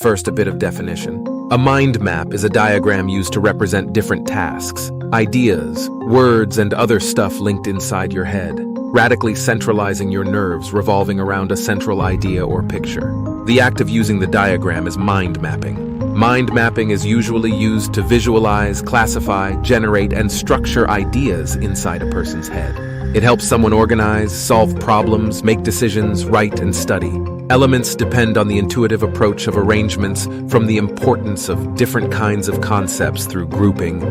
First, a bit of definition. A mind map is a diagram used to represent different tasks, ideas, words, and other stuff linked inside your head, radically centralizing your nerves revolving around a central idea or picture. The act of using the diagram is mind mapping. Mind mapping is usually used to visualize, classify, generate, and structure ideas inside a person's head. It helps someone organize, solve problems, make decisions, write, and study. Elements depend on the intuitive approach of arrangements, from the importance of different kinds of concepts through grouping,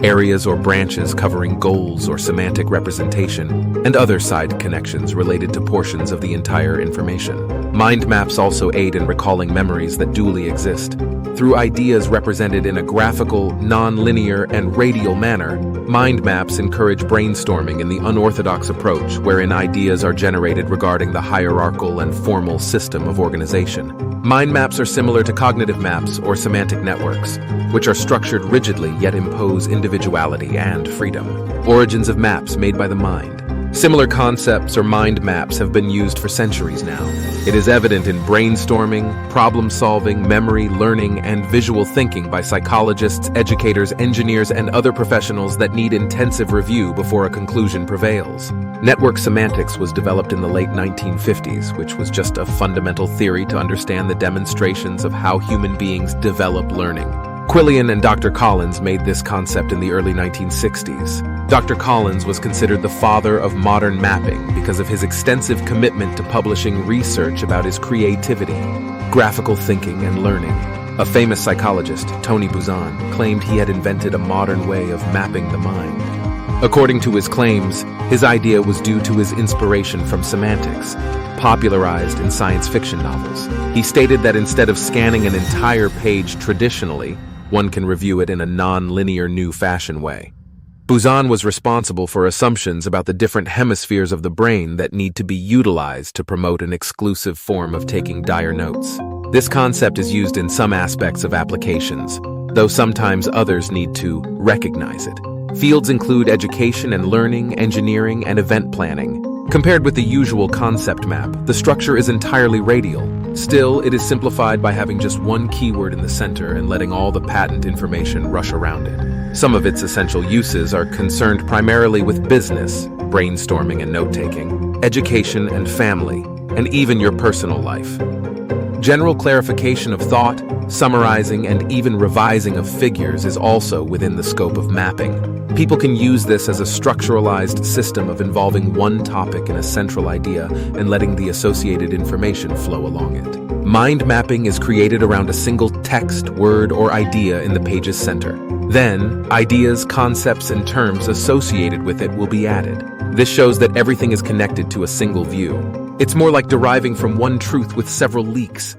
areas or branches covering goals or semantic representation, and other side connections related to portions of the entire information. Mind maps also aid in recalling memories that dually exist. Through ideas represented in a graphical, non-linear, and radial manner, mind maps encourage brainstorming in the unorthodox approach wherein ideas are generated regarding the hierarchical and formal system of organization. Mind maps are similar to cognitive maps or semantic networks, which are structured rigidly yet impose individuality and freedom. Origins of maps made by the mind. Similar concepts or mind maps have been used for centuries now. It is evident in brainstorming, problem-solving, memory, learning, and visual thinking by psychologists, educators, engineers, and other professionals that need intensive review before a conclusion prevails. Network semantics was developed in the late 1950s, which was just a fundamental theory to understand the demonstrations of how human beings develop learning. Quillian and Dr. Collins made this concept in the early 1960s. Dr. Collins was considered the father of modern mapping because of his extensive commitment to publishing research about his creativity, graphical thinking, and learning. A famous psychologist, Tony Buzan, claimed he had invented a modern way of mapping the mind. According to his claims, his idea was due to his inspiration from semantics, popularized in science fiction novels. He stated that instead of scanning an entire page traditionally, one can review it in a non-linear new fashion way. Buzan was responsible for assumptions about the different hemispheres of the brain that need to be utilized to promote an exclusive form of taking dire notes. This concept is used in some aspects of applications, though sometimes others need to recognize it. Fields include education and learning, engineering, and event planning. Compared with the usual concept map, the structure is entirely radial. Still, it is simplified by having just one keyword in the center and letting all the patent information rush around it. Some of its essential uses are concerned primarily with business, brainstorming and note-taking, education and family, and even your personal life. General clarification of thought, summarizing, and even revising of figures is also within the scope of mapping. People can use this as a structuralized system of involving one topic in a central idea and letting the associated information flow along it. Mind mapping is created around a single text, word, or idea in the page's center. Then, ideas, concepts, and terms associated with it will be added. This shows that everything is connected to a single view. It's more like deriving from one truth with several leaks.